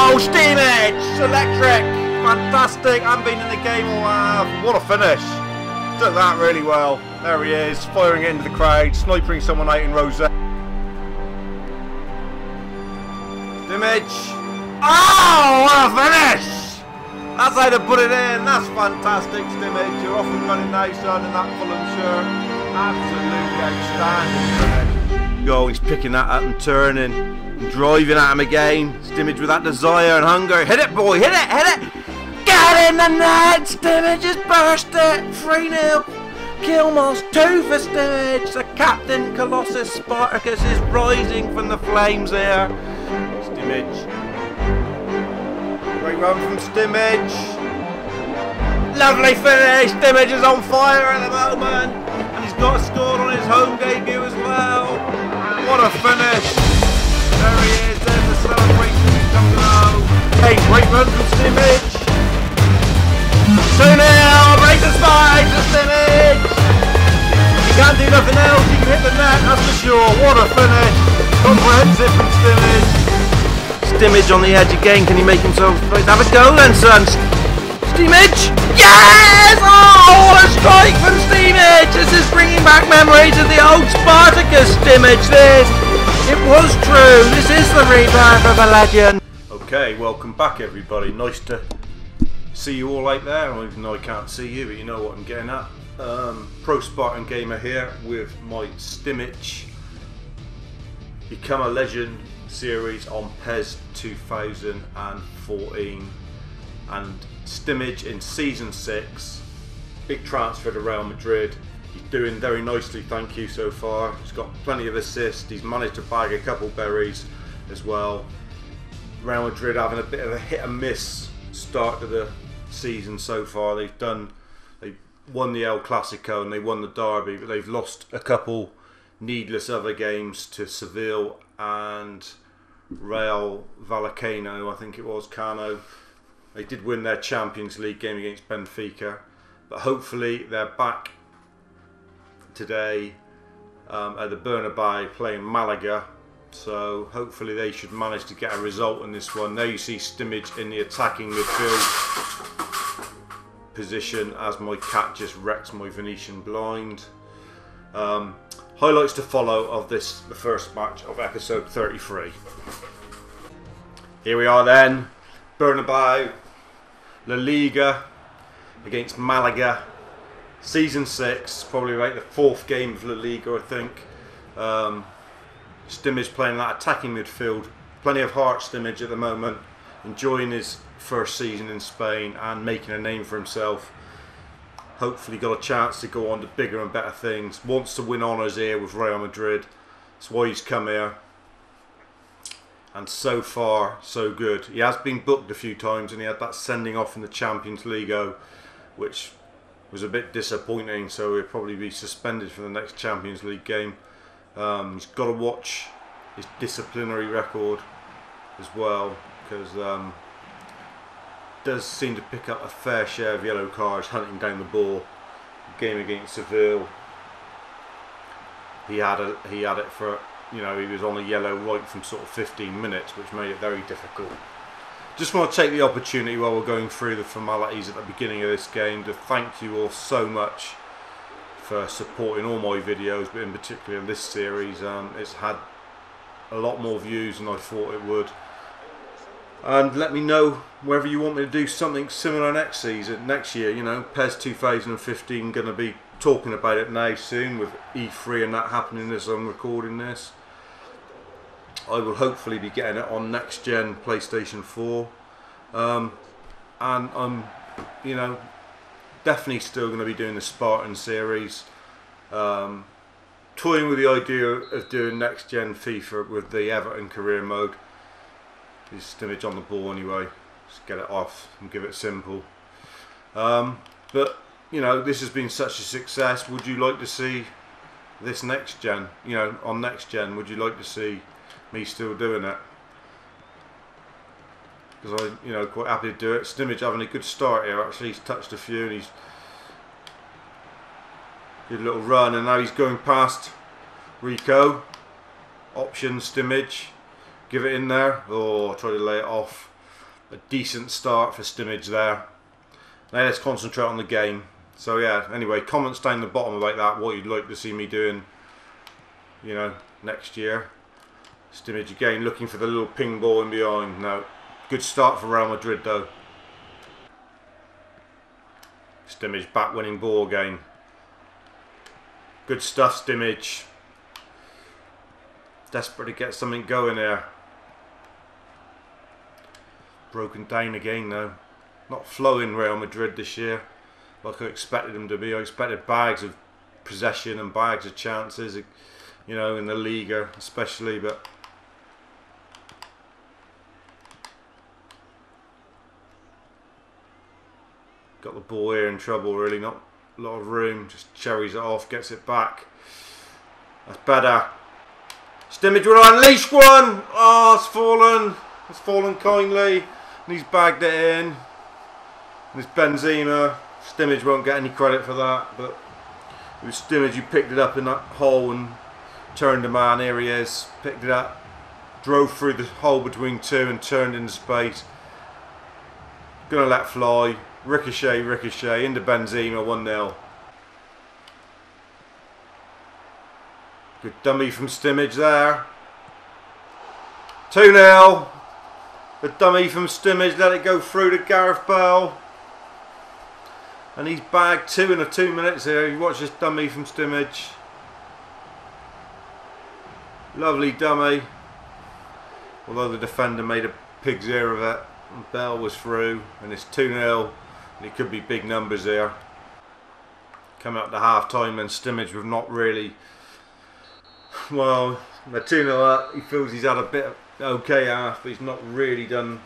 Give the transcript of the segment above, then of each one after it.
Oh, Steamage! Electric! Fantastic! I haven't been in the game all half. What a finish! Took that really well. There he is, firing it into the crowd, sniping someone out in Rosette. Steamage! Oh, what a finish! That's how to put it in. That's fantastic, Steamage. You're off and running now, son, in that Fulham shirt. Absolutely outstanding finish. Oh, he's picking that up and turning, and driving at him again. Steamage with that desire and hunger. Hit it, boy, hit it, hit it! Get in the net! Steamage has burst it! 3-0. Kilmoss 2 for Steamage. The captain Colossus Spartacus is rising from the flames here. Steamage. Great run from Steamage. Lovely finish. Steamage is on fire at the moment. And he's got scored on his home debut as well. What a finish. There he is. There's the celebration he's come to know. Hey, great run from Steamage. 2-0. Break the spike to Simic. He can't do nothing else. He can hit the net, that's for sure. What a finish. Comprehensive from Stimage. Stimage on the edge again. Can he make himself right? Have a go then, son. Steamage. Yes! Oh, what a strike from Steamage. This is bringing back memories of the old Spartacus Stimage. This. It was true. This is the rebirth of a legend. Okay, welcome back, everybody. Nice to see you all out there, even though I can't see you, but you know what I'm getting at. ProSpartanGamer here with my Stimage Become a Legend series on PES 2014, and Stimage in Season 6, big transfer to Real Madrid. He's doing very nicely, thank you, so far. He's got plenty of assists, he's managed to bag a couple berries as well. Real Madrid having a bit of a hit and miss start to the season so far. They won the El Clasico and they won the Derby, but they've lost a couple needless other games to Seville and Real Vallecano, I think it was, Cano. They did win their Champions League game against Benfica, but hopefully they're back today at the Bernabeu playing Malaga, so hopefully they should manage to get a result in this one. There you see Stimage in the attacking midfield position as my cat just wrecks my Venetian blind. Highlights to follow of this, the first match of episode 33. Here we are then, Bernabeu, La Liga against Malaga, Season 6, probably like the 4th game of La Liga, I think. Stimage playing that attacking midfield, plenty of heart Stimage at the moment, enjoying his first season in Spain and making a name for himself. Hopefully got a chance to go on to bigger and better things. Wants to win honours here with Real Madrid. That's why he's come here. And so far, so good. He has been booked a few times and he had that sending off in the Champions League, which was a bit disappointing, so he'll probably be suspended for the next Champions League game. He's got to watch his disciplinary record as well, because does seem to pick up a fair share of yellow cards hunting down the ball. Game against Seville, he had it for, you know, he was on a yellow right from sort of 15 minutes, which made it very difficult. Just want to take the opportunity while we're going through the formalities at the beginning of this game to thank you all so much for supporting all my videos, but in particular this series. It's had a lot more views than I thought it would. And let me know whether you want me to do something similar next year. You know, PES 2015, going to be talking about it now soon with E3 and that happening as I'm recording this. I will hopefully be getting it on next gen PlayStation 4, and I'm, you know, definitely still going to be doing the Spartan series. Toying with the idea of doing next gen FIFA with the Everton career mode. His Stimage on the ball anyway, just get it off and give it simple. But you know, this has been such a success. Would you like to see this next gen, you know, on next gen? Would you like to see me still doing it? Because I, you know, quite happy to do it. Stimage having a good start here. Actually, he's touched a few and he's did a little run, and now he's going past Rico. Option Stimage. Give it in there. Oh, try to lay it off. a decent start for Stimage there. Now let's concentrate on the game. So yeah, anyway, comments down the bottom about that, what you'd like to see me doing, you know, next year. Stimage again, looking for the little ping ball in behind. No, good start for Real Madrid though. Stimage back winning ball again. Good stuff, Stimage. Desperate to get something going there. Broken down again though. Not flowing Real Madrid this year like I expected them to be. I expected bags of possession and bags of chances, you know, in the Liga especially, but got the ball here in trouble really, not a lot of room, just cherries it off, gets it back. That's better. Stimage will unleash one! Oh, it's fallen kindly, and he's bagged it in. And it's Benzema. Stimage won't get any credit for that, but it was Stimage who picked it up in that hole and turned the man. Here he is, picked it up, drove through the hole between two and turned into space. Gonna let fly. Ricochet, ricochet, into Benzema, 1-0. Good dummy from Stimage there. 2-0. The dummy from Stimage let it go through to Gareth Bale. And he's bagged 2 in 2 minutes here. You watch this dummy from Stimage. Lovely dummy. Although the defender made a pig's ear of it. And Bale was through. And it's 2-0. And it could be big numbers here. Coming up to half time and Stimage with not really, well, they're 2-0 up. He feels he's had a bit of okay half, but he's not really done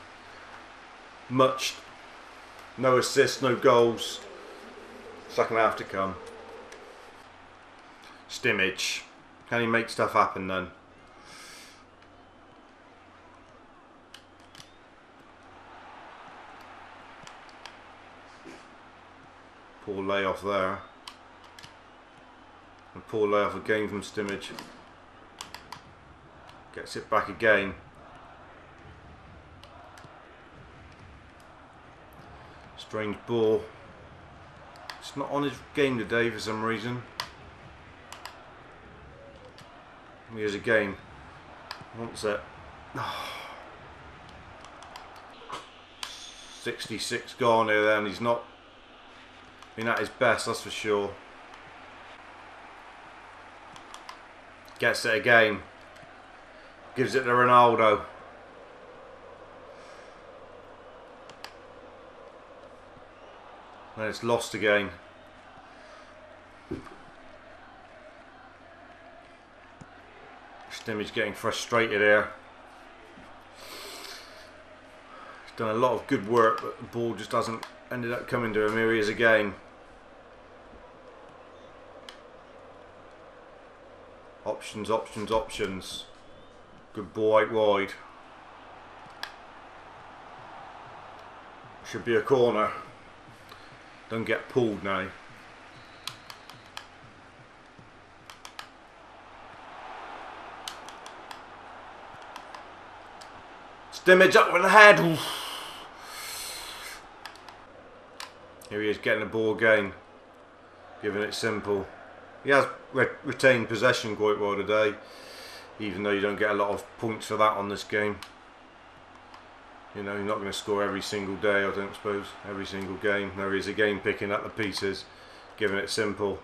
much. No assists, no goals. Second half to come. Stimage. Can he make stuff happen then? Poor layoff there. And poor layoff again from Stimage. Gets it back again. Strange ball. It's not on his game today for some reason. Here's a game. Wants it. 66 gone here then. He's not been at his best, that's for sure. Gets it again. Gives it to Ronaldo. And it's lost again. Stimage getting frustrated here. He's done a lot of good work, but the ball just hasn't ended up coming to him. Here he is again. Options, options, options. Good ball out wide. Should be a corner. Don't get pulled now. Stimage up with the head. Here he is getting the ball again. Giving it simple. He has retained possession quite well today, even though you don't get a lot of points for that on this game. You know, you're not going to score every single day, I don't suppose, every single game. There he is again picking up the pieces, giving it simple.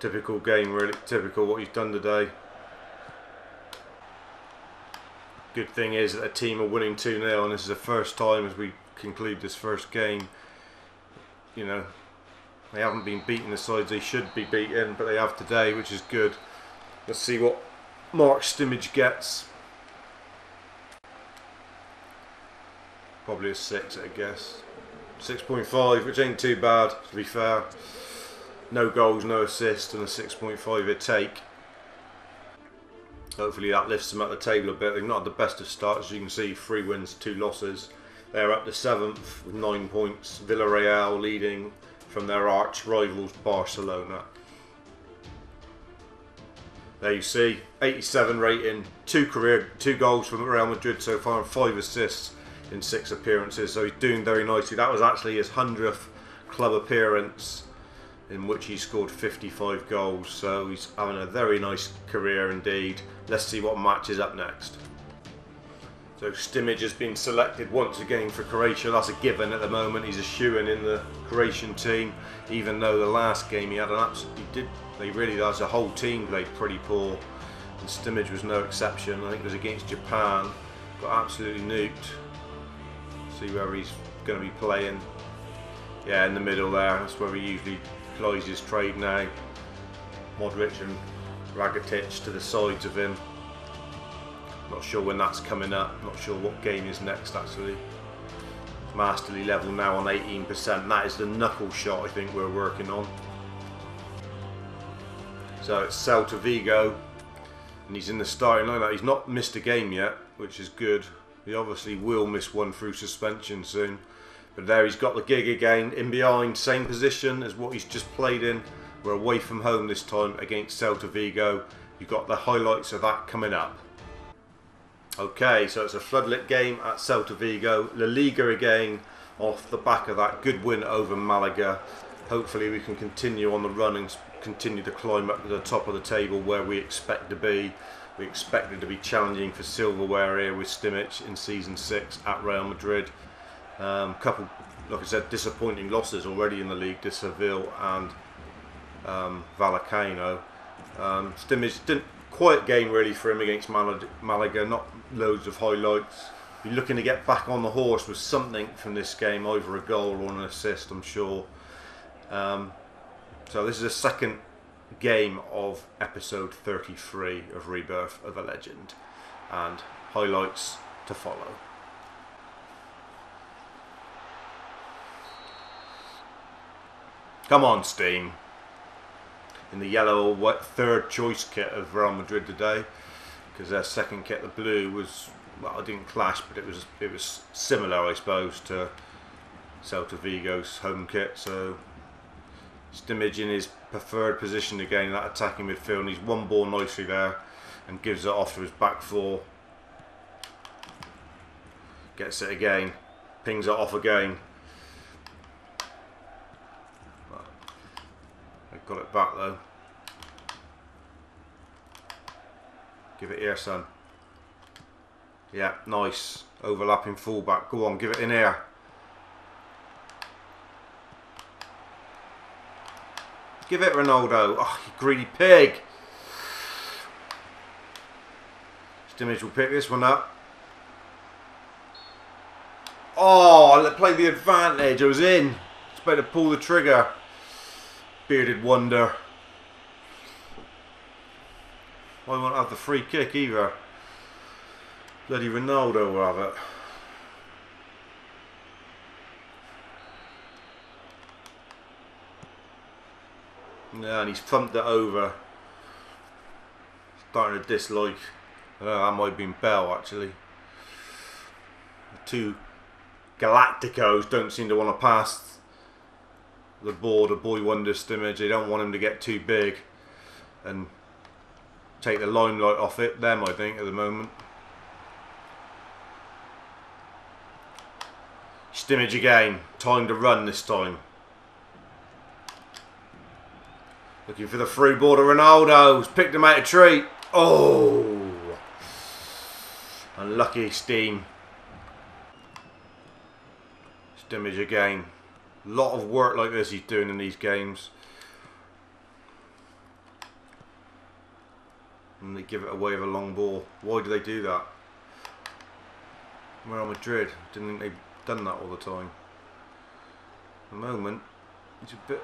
Typical game, really, typical what he's done today. Good thing is that the team are winning 2-0, and this is the first time as we conclude this first game. You know, they haven't been beating the sides they should be beaten, but they have today, which is good. Let's see what Mark Stimage gets. Probably a 6, I guess. 6.5, which ain't too bad, to be fair. No goals, no assists, and a 6.5 a take. Hopefully that lifts them up the table a bit. They've not had the best of starts, as you can see. 3 wins, 2 losses. They're up to 7th with 9 points. Villarreal leading from their arch rivals Barcelona. There you see, 87 rating, 2 goals from Real Madrid so far and 5 assists. in 6 appearances, so he's doing very nicely. That was actually his 100th club appearance, in which he scored 55 goals, so he's having a very nice career indeed. Let's see what match is up next. So Simic has been selected once again for Croatia. That's a given at the moment. He's a shoo-in in the Croatian team, even though the last game he had an as a whole team played pretty poor, and Simic was no exception. I think it was against Japan, got absolutely nuked. See where he's going to be playing. Yeah, in the middle there, that's where he usually plies his trade now. Modric and Rakitic to the sides of him. Not sure when that's coming up, not sure what game is next actually. Masterly level now on 18%, that is the knuckle shot I think we're working on. So it's Celta Vigo, and he's in the starting lineup. He's not missed a game yet, which is good. He obviously will miss one through suspension soon. But there he's got the gig again, in behind, same position as what he's just played in. We're away from home this time against Celta Vigo. You've got the highlights of that coming up. Okay, so it's a floodlit game at Celta Vigo. La Liga again, off the back of that good win over Malaga. Hopefully we can continue on the run and continue to climb up to the top of the table where we expect to be. We expected to be challenging for silverware here with Simic in Season 6 at Real Madrid. Couple, like I said, disappointing losses already in the league to Seville and Vallecano. Simic didn't quiet game really for him against Malaga, not loads of highlights. You're looking to get back on the horse with something from this game, either a goal or an assist, I'm sure. So this is the second game of episode 33 of Rebirth of a Legend, and highlights to follow. Come on, Steam. In the yellow or white third choice kit of Real Madrid today, because their second kit, the blue, was, well, it didn't clash, but it was similar, I suppose, to Celta Vigo's home kit. So Simic in his preferred position again, that attacking midfield, and he's one ball nicely there and gives it off to his back four. Gets it again, pings it off again. Got it back though. Give it here, son. Yeah, nice. Overlapping fullback. Go on, give it in here. Give it, Ronaldo. Oh, you greedy pig. Simic will pick this one up. Oh, I played the advantage. I was in. Just about to pull the trigger. Bearded wonder. I won't have the free kick either. Bloody Ronaldo will have it. Yeah, and he's thumped it over. Starting to dislike. That might have been Bell actually. The two Galacticos don't seem to want to pass the ball to Boy Wonder Simic. They don't want him to get too big and take the limelight off it. Them, I think, at the moment. Simic again. Time to run this time. Looking for the through ball to Ronaldo. He's picked him out a treat. Oh! Unlucky Steam. Simic again. A lot of work like this he's doing in these games. And they give it away with a long ball. Why do they do that? Real Madrid. Didn't think they'd done that all the time. At the moment, it's a bit...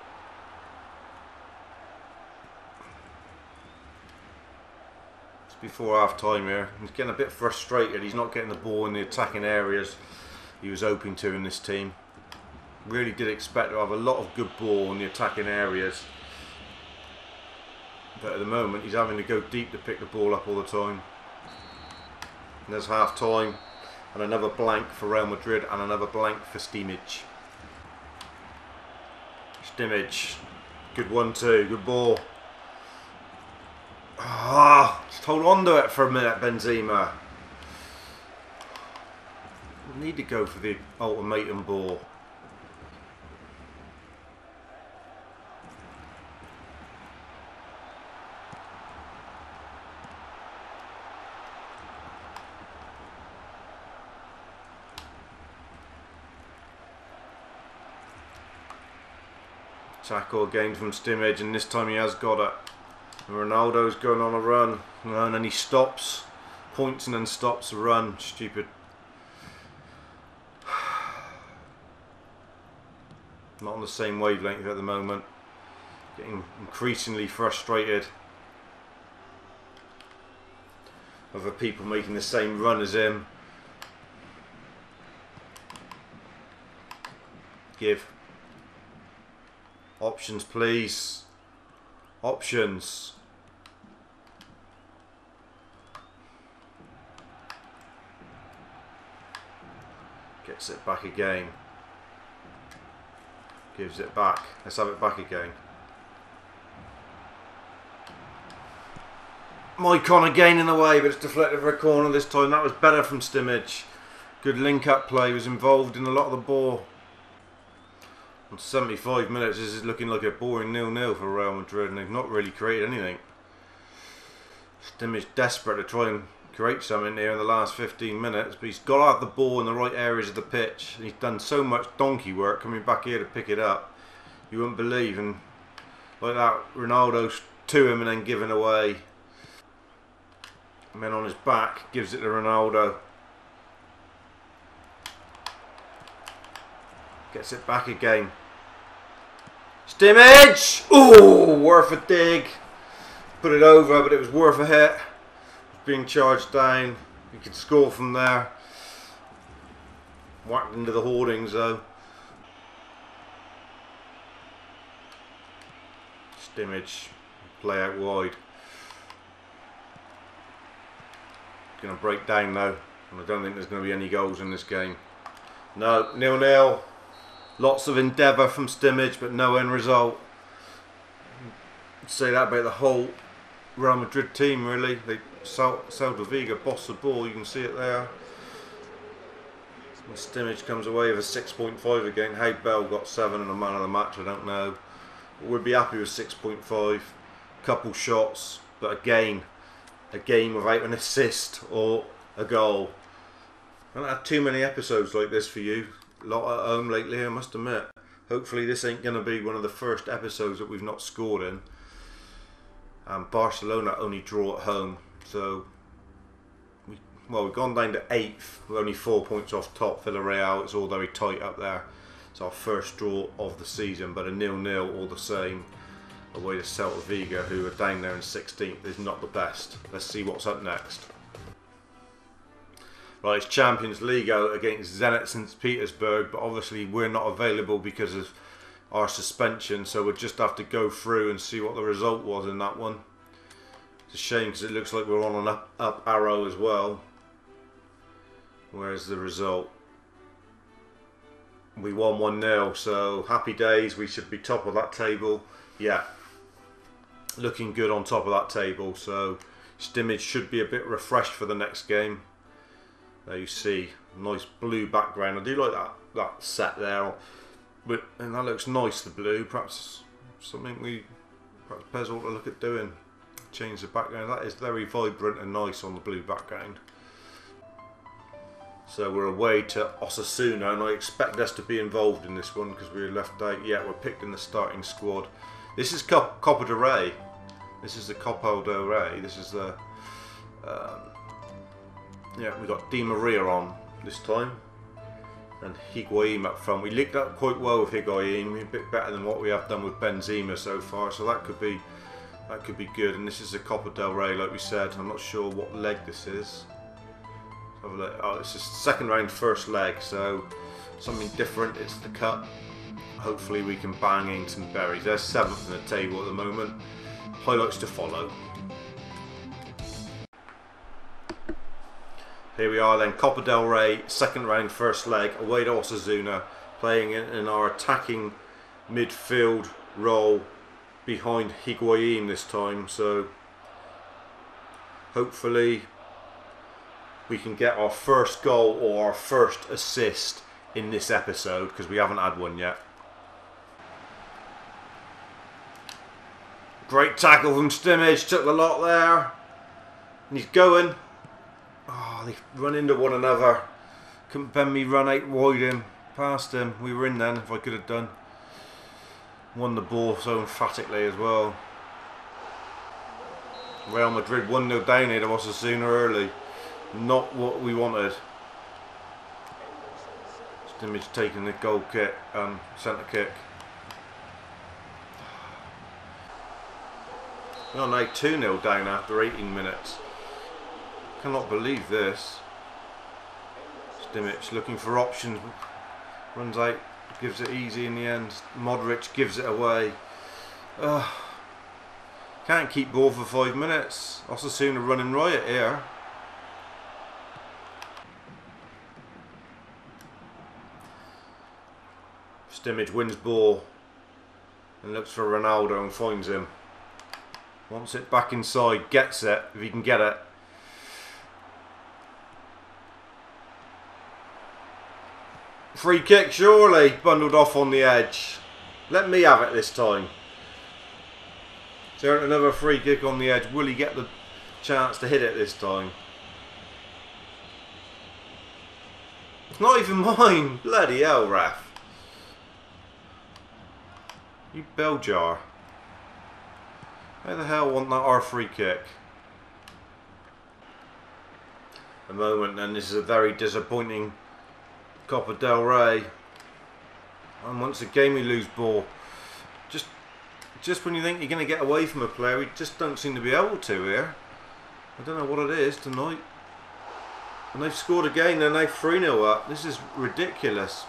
It's before half time here. He's getting a bit frustrated. He's not getting the ball in the attacking areas he was hoping to in this team. Really did expect to have a lot of good ball in the attacking areas, but at the moment he's having to go deep to pick the ball up all the time. And there's half time, and another blank for Real Madrid and another blank for Simic. Simic, good 1-2, good ball. Ah, just hold on to it for a minute, Benzema. We need to go for the ultimatum ball. Tackle again from Stimage, and this time he has got it. And Ronaldo's going on a run, and then he stops, points and then stops the run. Stupid. Not on the same wavelength at the moment. Getting increasingly frustrated. Other people making the same run as him. Give. Options, please. Options. Gets it back again. Gives it back. Let's have it back again. Mycon again in the way, but it's deflected for a corner this time. That was better from Stimage. Good link-up play. Was involved in a lot of the ball. On 75 minutes, this is looking like a boring 0-0 for Real Madrid, and they've not really created anything. Stimage desperate to try and create something here in the last 15 minutes, but he's got out the ball in the right areas of the pitch. He's done so much donkey work coming back here to pick it up. You wouldn't believe, and like that, Ronaldo's to him and then giving away. And then on his back, gives it to Ronaldo. Gets it back again. Stimage! Ooh, worth a dig. Put it over, but it was worth a hit. Being charged down. You could score from there. Whacked into the hoardings though. Stimage. Play out wide. Going to break down now. And I don't think there's going to be any goals in this game. No, 0-0. Lots of endeavour from Stimage, but no end result. Say that about the whole Real Madrid team, really. Celta Vigo boss the ball, you can see it there. And Stimage comes away with a 6.5 again. How Bell got 7 and a man of the match, I don't know. But we'd be happy with 6.5. Couple shots, but again, a game without an assist or a goal. I haven't had too many episodes like this for you. A lot at home lately, I must admit. Hopefully this ain't going to be one of the first episodes that we've not scored in. Barcelona only draw at home, so we've gone down to 8th. We're only 4 points off top. Villarreal, it's all very tight up there. It's our first draw of the season, but a 0-0 all the same. Away to Celta Vigo, who are down there in 16th, is not the best. Let's see what's up next. Right, it's Champions League against Zenit St. Petersburg, but obviously we're not available because of our suspension, so we'll just have to go through and see what the result was in that one. It's a shame because it looks like we're on an up arrow as well. Where's the result? We won 1-0, so happy days. We should be top of that table. Yeah, looking good on top of that table, so Stimage should be a bit refreshed for the next game. There you see, nice blue background. I do like that set there, and that looks nice, the blue. Perhaps something perhaps PES ought to look at doing. Change the background. That is very vibrant and nice on the blue background. So we're away to Osasuna, and I expect us to be involved in this one because we were left out. Yeah, we're picked in the starting squad. This is Copa del Rey. This is the Copa del Rey. This is the yeah, we got Di Maria on this time, and Higuain up front. We linked up quite well with Higuain, a bit better than what we have done with Benzema so far. So that could be good. And this is the Copa del Rey, like we said. I'm not sure what leg this is. Oh, it's just second round, first leg. So something different. It's the cup. Hopefully we can bang in some berries. There's 7th in the table at the moment. Highlights to follow. Here we are then, Copa del Rey, second round, first leg, away to Osasuna, playing in our attacking midfield role behind Higuain this time. So hopefully we can get our first goal or our first assist in this episode, because we haven't had one yet. Great tackle from Simic, took the lot there. And he's going. Oh, they run into one another. Couldn't bend me run out wide him. Past him. We were in then, if I could have done. Won the ball so emphatically as well. Real Madrid 1-0 down here to Osasuna early. Not what we wanted. Simic taking the goal kick, centre kick. We are now 2-0 down after 18 minutes. Cannot believe this. Simic looking for options. Runs out, gives it easy in the end. Modric gives it away. Can't keep ball for 5 minutes. Osasuna running riot here. Simic wins ball and looks for Ronaldo and finds him. Wants it back inside, gets it if he can get it. Free kick surely, bundled off on the edge. Let me have it this time. Is there another free kick on the edge? Will he get the chance to hit it this time? It's not even mine. Bloody hell, ref. You bell jar. Why the hell want that our free kick? A moment, and this is a very disappointing Copa del Rey. And once again we lose ball. Just when you think you're going to get away from a player, we just don't seem to be able to here. I don't know what it is tonight. And they've scored again, they're now 3-0 up. This is ridiculous.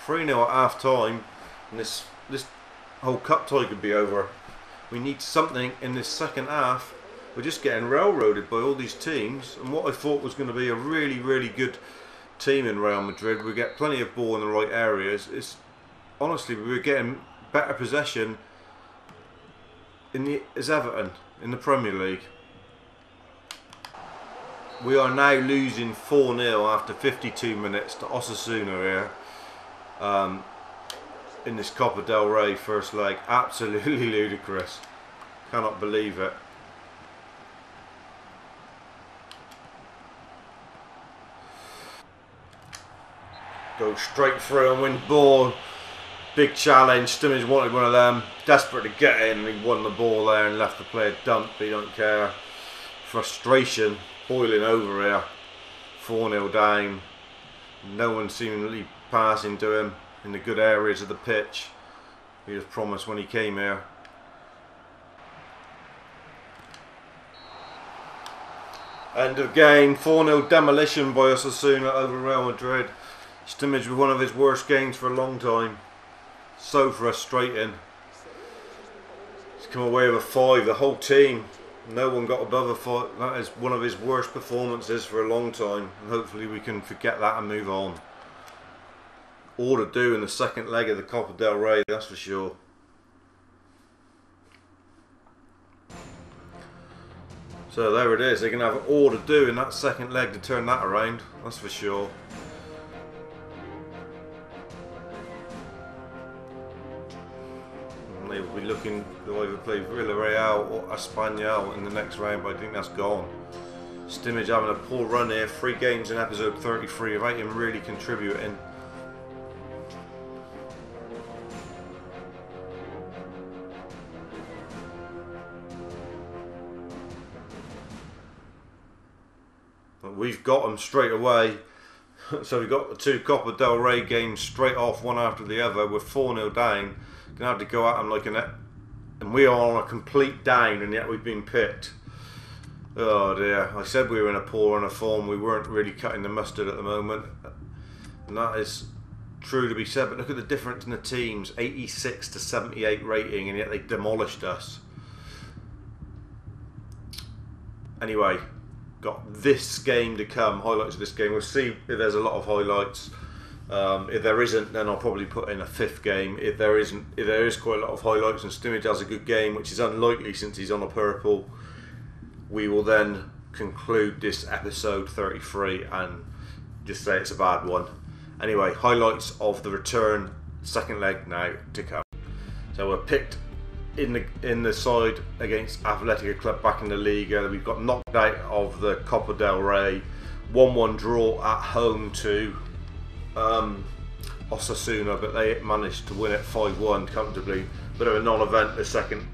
3-0 at half time, and this whole cup tie could be over. We need something in this second half. We're just getting railroaded by all these teams, and what I thought was going to be a really, really good team in Real Madrid. We get plenty of ball in the right areas. It's honestly, we were getting better possession as Everton in the Premier League. We are now losing 4-0 after 52 minutes to Osasuna here in this Copa del Rey first leg. Absolutely ludicrous. Cannot believe it. Go straight through and win ball. Big challenge. Simic wanted one of them. Desperate to get in. He won the ball there and left the player dumped, but he don't care. Frustration boiling over here. 4-0 down. No one seemingly passing to him in the good areas of the pitch he was promised when he came here. End of game. 4-0 demolition by Osasuna over Real Madrid. Simic with one of his worst games for a long time. So frustrating. He's come away with a 5, the whole team. No one got above a 5. That is one of his worst performances for a long time. And hopefully we can forget that and move on. All to do in the second leg of the Copa del Rey, that's for sure. So there it is. They're going to have all to do in that second leg to turn that around. That's for sure. They will be looking to either play Villarreal or Espanyol in the next round, but I think that's gone. Simic having a poor run here. 3 games in episode 33 without him really contributing. But we've got them straight away. So we've got the 2 Copa del Rey games straight off, one after the other. We're 4-0 down. Gonna have to go at them like an, and we are on a complete down, and yet we've been picked. Oh dear! I said we were in a poor run of form. We weren't really cutting the mustard at the moment, and that is true to be said. But look at the difference in the teams: 86 to 78 rating, and yet they demolished us. Anyway, got this game to come. Highlights of this game. We'll see if there's a lot of highlights. If there isn't, then I'll probably put in a 5th game. If there isn't, if there is quite a lot of highlights and Simic has a good game, which is unlikely since he's on a purple, we will then conclude this episode 33 and just say it's a bad one. Anyway, highlights of the return, second leg now to come. So we're picked in the side against Athletic Club back in the Liga. We've got knocked out of the Copa del Rey, 1-1 draw at home to Osasuna, but they managed to win it 5-1 comfortably. Bit of a non-event the second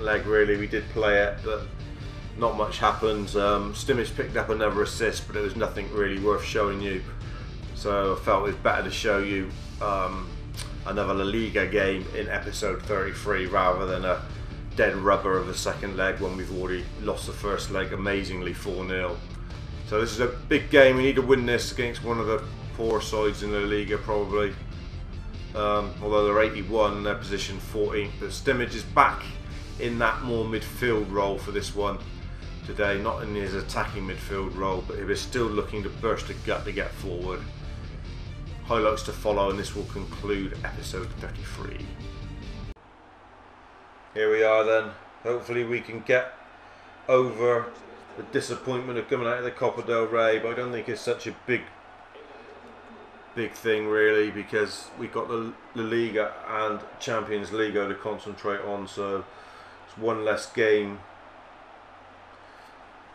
leg really. We did play it, but not much happened. Simic picked up another assist, but it was nothing really worth showing you. So I felt it was better to show you another La Liga game in episode 33 rather than a dead rubber of a second leg when we've already lost the first leg amazingly 4-0. So this is a big game. We need to win this against one of the poor sides in La Liga probably. Although they're 81 and they're position 14th. But Simic is back in that more midfield role for this one today, not in his attacking midfield role, but he was still looking to burst a gut to get forward. Highlights to follow, and this will conclude episode 33. Here we are then. Hopefully we can get over the disappointment of coming out of the Copa del Rey, but I don't think it's such a big thing really, because we've got the Liga and Champions League to concentrate on, so it's one less game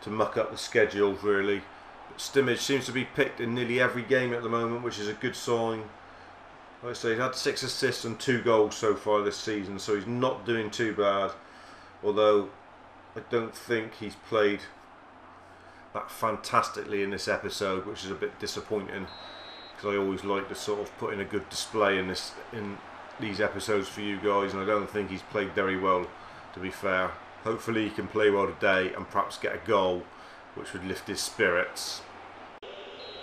to muck up the schedule really. Simic seems to be picked in nearly every game at the moment, which is a good sign. Like I say, he's had 6 assists and 2 goals so far this season, so he's not doing too bad. Although I don't think he's played that fantastically in this episode, which is a bit disappointing, because I always like to sort of put in a good display in these episodes for you guys, and I don't think he's played very well, to be fair. Hopefully he can play well today and perhaps get a goal, which would lift his spirits.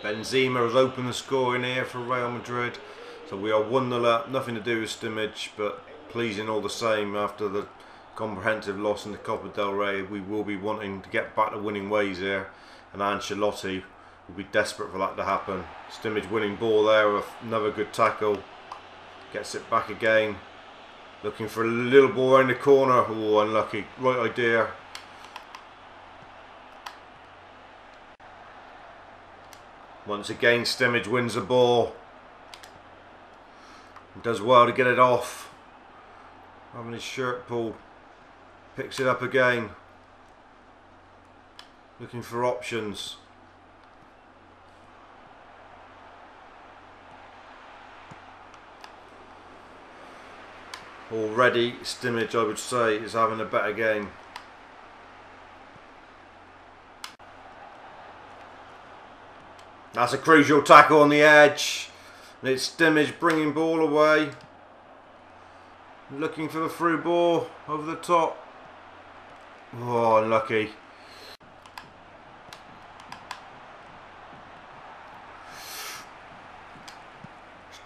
Benzema has opened the scoring here for Real Madrid, so we are 1-0 up. Nothing to do with Simic, but pleasing all the same after the comprehensive loss in the Copa del Rey. We will be wanting to get back to winning ways here, and Ancelotti will be desperate for that to happen. Simic winning ball there with another good tackle. Gets it back again. Looking for a little ball around the corner. Oh, unlucky. Right idea. Once again, Simic wins the ball. Does well to get it off. Having his shirt pulled. Picks it up again. Looking for options. Already, Simic, I would say, is having a better game. That's a crucial tackle on the edge. And it's Simic bringing ball away. Looking for the through ball over the top. Oh, unlucky.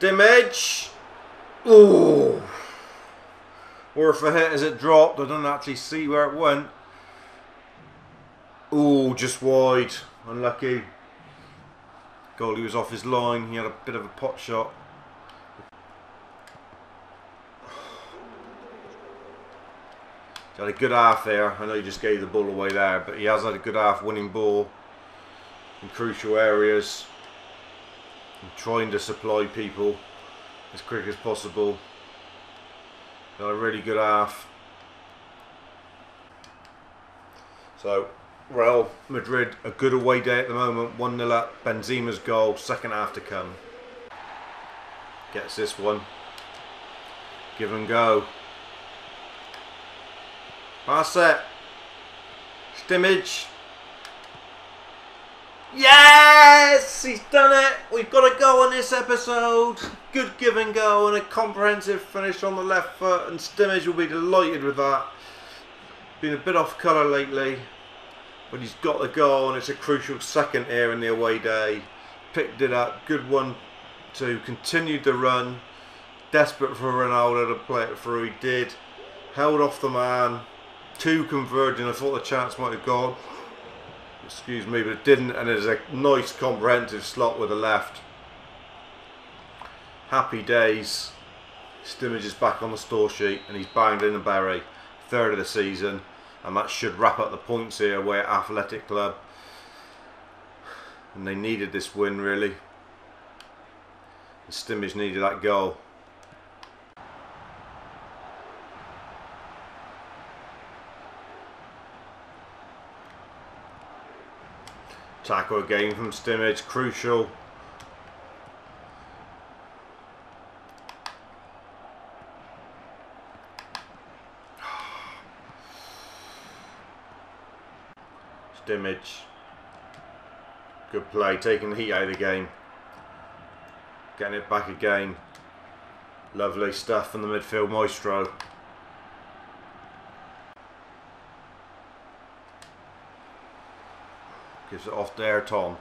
Simic. Ooh. Worth a hit as it dropped. I don't actually see where it went. Ooh, just wide. Unlucky. Goalie was off his line. He had a bit of a pot shot. He had a good half there. I know he just gave the ball away there, but he has had a good half winning ball in crucial areas and trying to supply people as quick as possible. Got a really good half. So Real Madrid, a good away day at the moment. 1-0 up. Benzema's goal, second half to come. Gets this one. Give and go. Pass it. Simic. Yes! He's done it! We've got a goal on this episode. Good give and go and a comprehensive finish on the left foot, and Simic will be delighted with that. Been a bit off colour lately, but he's got the goal, and it's a crucial second here in the away day. Picked it up, good one to continue the run. Desperate for Ronaldo to play it through, he did. Held off the man. 2 converging, I thought the chance might have gone. Excuse me, but it didn't, and there's a nice comprehensive slot with the left. Happy days. Simic is back on the score sheet, and he's banged in a berry. 3rd of the season, and that should wrap up the points here away at Athletic Club. And they needed this win, really. The Stimage needed that goal. Tackle again from Stimage, crucial. Stimage. Good play, taking the heat out of the game. Getting it back again. Lovely stuff from the midfield maestro. Gives it off there, Tom.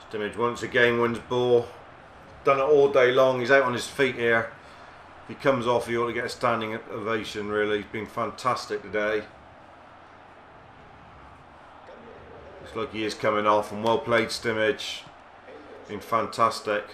Stimage once again wins ball. Done it all day long. He's out on his feet here. If he comes off, he ought to get a standing ovation, really. He's been fantastic today. Looks like he is coming off, and well played, Stimage. Been fantastic.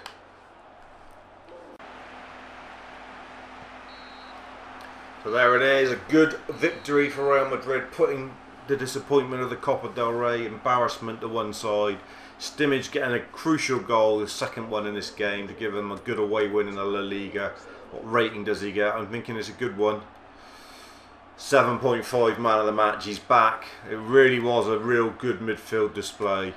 So there it is, a good victory for Real Madrid, putting the disappointment of the Copa del Rey embarrassment to one side. Stimage getting a crucial goal, the second one in this game, to give him a good away win in the La Liga. What rating does he get? I'm thinking it's a good one. 7.5 man of the match, he's back. It really was a real good midfield display.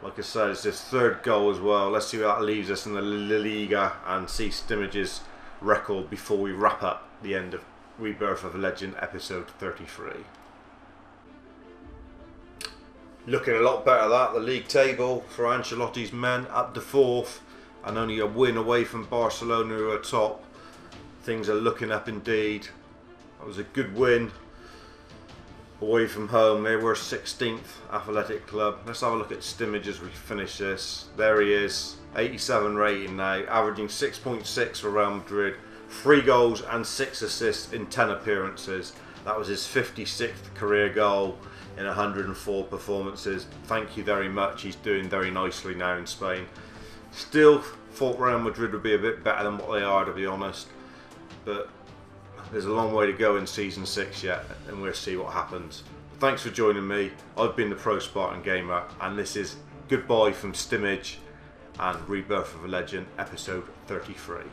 Like I said, it's his third goal as well. Let's see where that leaves us in the La Liga and see Stimage's record before we wrap up the end of Rebirth of a Legend episode 33. Looking a lot better that, the league table for Ancelotti's men up to 4th and only a win away from Barcelona who are top. Things are looking up indeed. That was a good win away from home. They were 16th Athletic Club. Let's have a look at Stimage as we finish this. There he is, 87 rating now, averaging 6.6 for Real Madrid. 3 goals and 6 assists in 10 appearances. That was his 56th career goal in 104 performances. Thank you very much. He's doing very nicely now in Spain. Still thought Real Madrid would be a bit better than what they are, to be honest. But there's a long way to go in Season 6 yet, and we'll see what happens. Thanks for joining me. I've been the Pro Spartan Gamer, and this is goodbye from Stimage and Rebirth of a Legend episode 33.